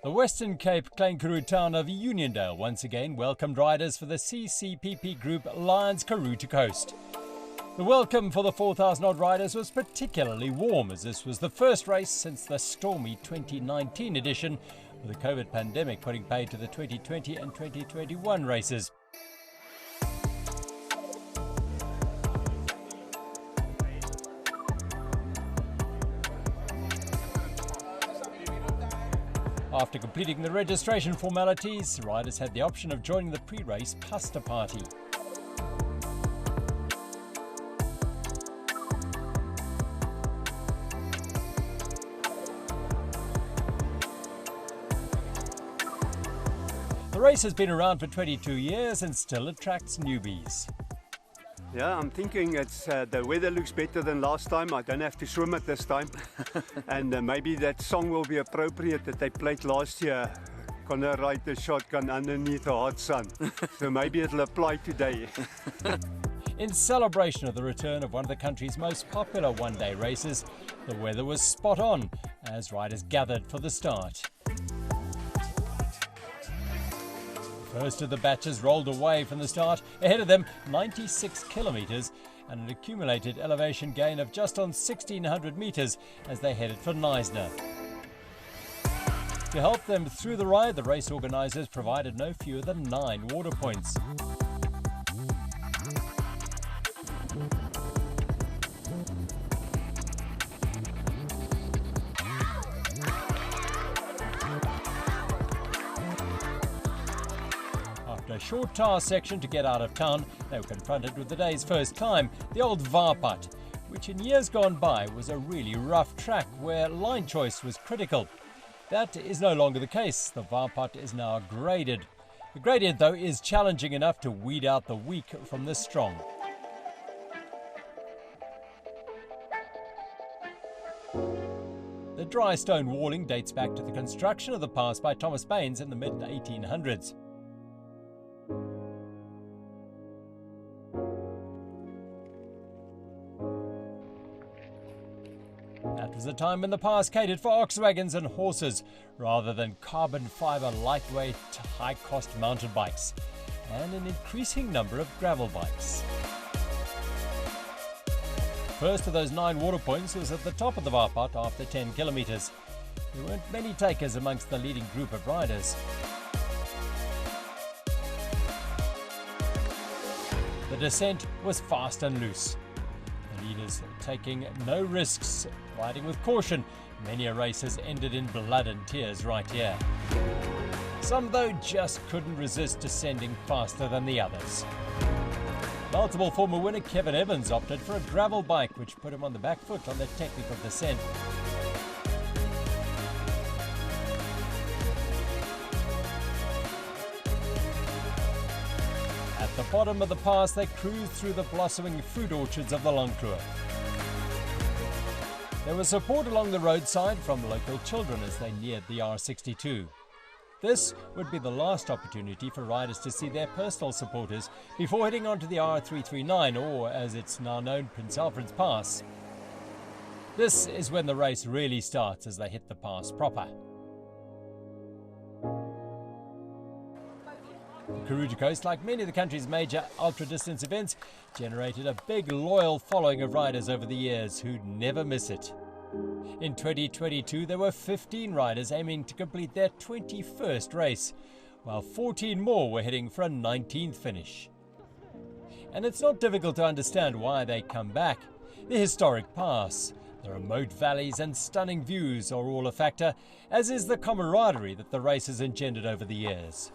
The Western Cape Karoo town of Uniondale once again welcomed riders for the CCPP Group Lions Karoo2Coast. The welcome for the 4,000-odd riders was particularly warm, as this was the first race since the stormy 2019 edition, with the COVID pandemic putting paid to the 2020 and 2021 races. After completing the registration formalities, riders had the option of joining the pre-race pasta party. The race has been around for 22 years and still attracts newbies. Yeah, I'm thinking it's the weather looks better than last time. I don't have to swim it this time. And maybe that song will be appropriate that they played last year. Gonna ride the shotgun underneath the hot sun. So maybe it'll apply today. In celebration of the return of one of the country's most popular one-day races, the weather was spot on as riders gathered for the start. First of the batches rolled away from the start, ahead of them 96 kilometres and an accumulated elevation gain of just on 1,600 metres as they headed for Neisner. To help them through the ride, the race organisers provided no fewer than 9 water points. A short tar section to get out of town, they were confronted with the day's first climb, the old Vaarpad, which in years gone by was a really rough track where line choice was critical. That is no longer the case. The Vaarpad is now graded. The gradient, though, is challenging enough to weed out the weak from the strong. The dry stone walling dates back to the construction of the pass by Thomas Baines in the mid-1800s. That was a time when the pass catered for ox wagons and horses, rather than carbon fibre lightweight, high-cost mountain bikes, and an increasing number of gravel bikes. First of those 9 water points was at the top of the Vaarpad after 10 kilometres. There weren't many takers amongst the leading group of riders. The descent was fast and loose. The leaders taking no risks, riding with caution. Many a race has ended in blood and tears right here. Some, though, just couldn't resist descending faster than the others. Multiple former winner Kevin Evans opted for a gravel bike, which put him on the back foot on the technical descent. At the bottom of the pass, they cruised through the blossoming fruit orchards of the Langkloof. There was support along the roadside from local children as they neared the R62. This would be the last opportunity for riders to see their personal supporters before heading on to the R339, or as it's now known, Prince Alfred's Pass. This is when the race really starts as they hit the pass proper. Karoo2Coast, like many of the country's major ultra-distance events, generated a big loyal following of riders over the years who'd never miss it. In 2022, there were 15 riders aiming to complete their 21st race, while 14 more were heading for a 19th finish. And it's not difficult to understand why they come back. The historic pass, the remote valleys and stunning views are all a factor, as is the camaraderie that the race has engendered over the years.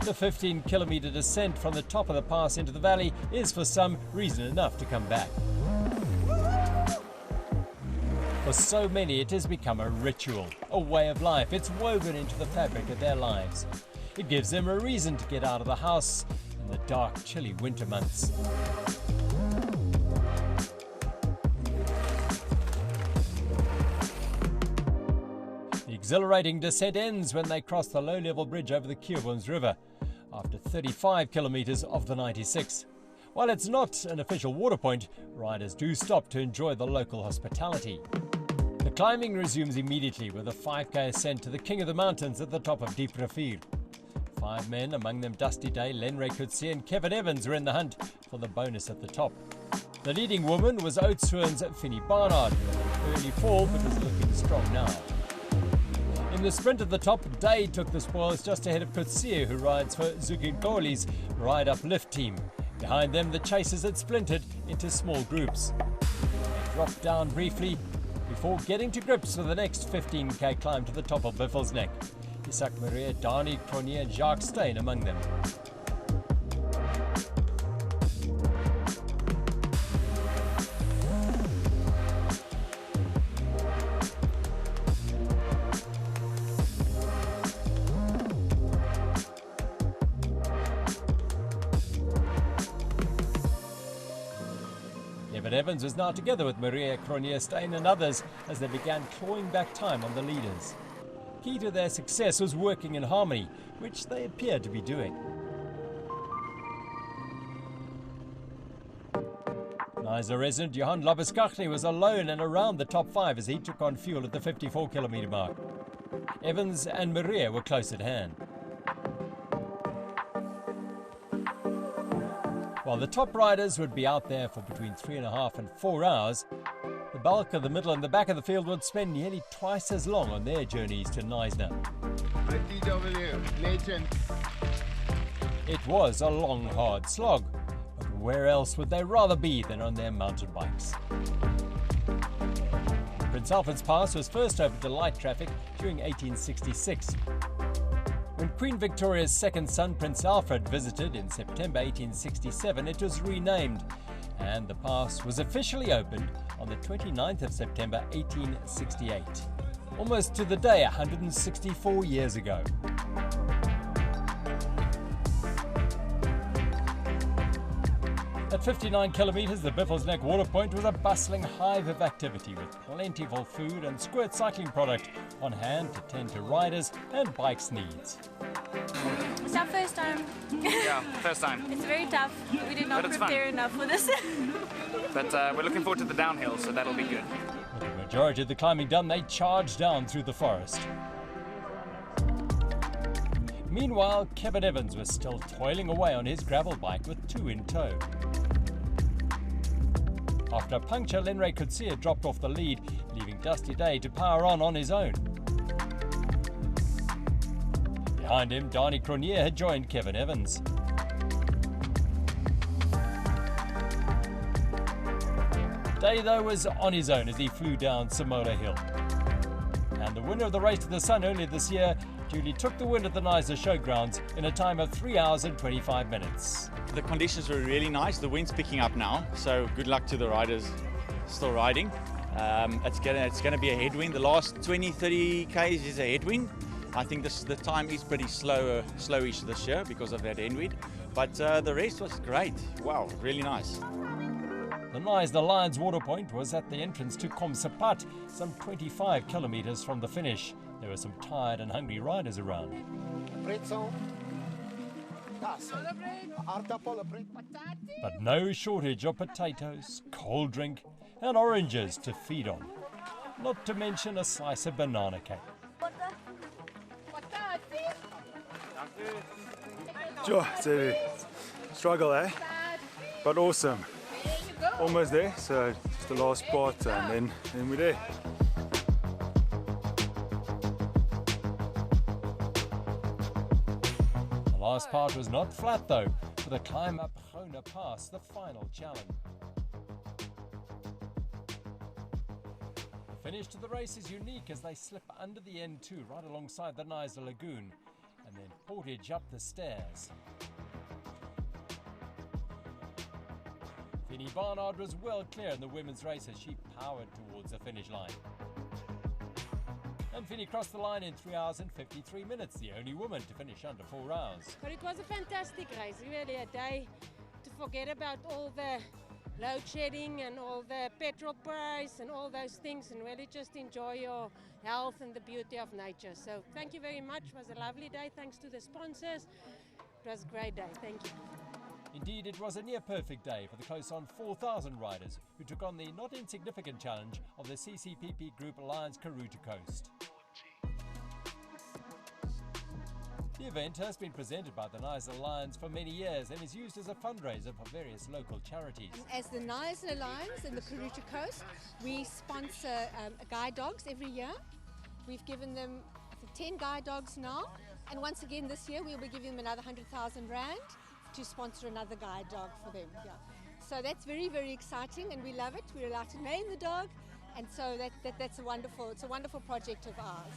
The 15-kilometre descent from the top of the pass into the valley is for some reason enough to come back. For so many, it has become a ritual, a way of life. It's woven into the fabric of their lives. It gives them a reason to get out of the house in the dark, chilly winter months. The exhilarating descent ends when they cross the low-level bridge over the Keurboons River, after 35 kilometres of the 96. While it's not an official water point, riders do stop to enjoy the local hospitality. The climbing resumes immediately with a 5k ascent to the king of the mountains at the top of Diep Rivier. 5 men, among them Dusty Day, Karoo2Coast and Kevin Evans, were in the hunt for the bonus at the top. The leading woman was Oudtshoorn's Finny Barnard, who had an early fall but was looking strong now. In the sprint at the top, Day took the spoils just ahead of Coetzee, who rides for Zuginkoli's Ride Uplift team. Behind them, the chasers had splintered into small groups. They dropped down briefly before getting to grips for the next 15k climb to the top of Buffelsneck. Isak Maria, Dani Cronier and Jacques Steyn among them. Kevin Evans was now together with Maria Cronier, Steyn and others as they began clawing back time on the leaders. Key to their success was working in harmony, which they appeared to be doing. Nysa resident Johan Labuskaghni was alone and around the top 5 as he took on fuel at the 54-kilometre mark. Evans and Maria were close at hand. While the top riders would be out there for between 3.5 and 4 hours, the bulk of the middle and the back of the field would spend nearly twice as long on their journeys to Nysa. It was a long, hard slog, but where else would they rather be than on their mountain bikes? Prince Alfred's Pass was first opened to light traffic during 1866. When Queen Victoria's second son, Prince Alfred, visited in September 1867, it was renamed, and the pass was officially opened on the 29th of September 1868, almost to the day 164 years ago. At 59 kilometres, the Buffelsneck water point was a bustling hive of activity with plentiful food and squirt cycling product on hand to tend to riders and bikes' needs. It's our first time. Yeah, first time. It's very tough. We did not prepare enough for this. But we're looking forward to the downhill, so that'll be good. With the majority of the climbing done, they charged down through the forest. Meanwhile, Kevin Evans was still toiling away on his gravel bike with 2 in tow. After a puncture, Karoo2Coast dropped off the lead, leaving Dusty Day to power on his own. Behind him, Dani Cronier had joined Kevin Evans. Day, though, was on his own as he flew down Samola Hill. And the winner of the Race to the Sun earlier this year duly took the win at the Nysa Showgrounds in a time of 3 hours and 25 minutes. The conditions were really nice. The wind's picking up now, so good luck to the riders still riding. It's going to be a headwind. The last 20-30 k's is a headwind. I think the time is pretty slowish this year because of that headwind. But the rest was great. Wow, really nice. The Nysa Lions water point was at the entrance to Komsapat, some 25 kilometres from the finish. There were some tired and hungry riders around. But no shortage of potatoes, cold drink and oranges to feed on. Not to mention a slice of banana cake. Sure, it's a struggle, eh? But awesome. Almost there, so just the last part and then we're there. The last part was not flat though, for the climb up Hona Pass, the final challenge. The finish to the race is unique as they slip under the N2 right alongside the Nysa Lagoon and then portage up the stairs. Finny Barnard was well clear in the women's race as she powered towards the finish line. And Finny crossed the line in 3 hours and 53 minutes, the only woman to finish under 4 hours. But it was a fantastic race, really a day to forget about all the load shedding and all the petrol price and all those things and really just enjoy your health and the beauty of nature. So thank you very much. It was a lovely day. Thanks to the sponsors. It was a great day. Thank you. Indeed, it was a near-perfect day for the close on 4,000 riders who took on the not insignificant challenge of the CCPP Group Alliance Karoo2Coast. The event has been presented by the Nice Alliance for many years and is used as a fundraiser for various local charities. As the Nice Alliance and the Karoo2Coast, we sponsor guide dogs every year. We've given them 10 guide dogs now, and once again this year we'll be giving them another 100,000 rand to sponsor another guide dog for them. Yeah. So that's very, very exciting, and we love it. We're allowed to name the dog, and so it's a wonderful project of ours.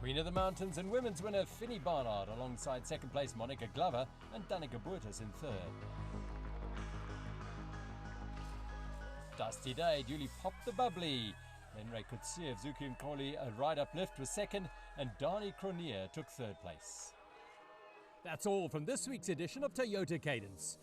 Queen of the Mountains and women's winner Finny Barnard alongside second place Monica Glover and Danica Boertes in third. Dusty Day duly popped the bubbly. Henry Kutsi of Zuki Nkoli, a ride uplift, was second, and Dani Cronier took third place. That's all from this week's edition of Toyota Cadence.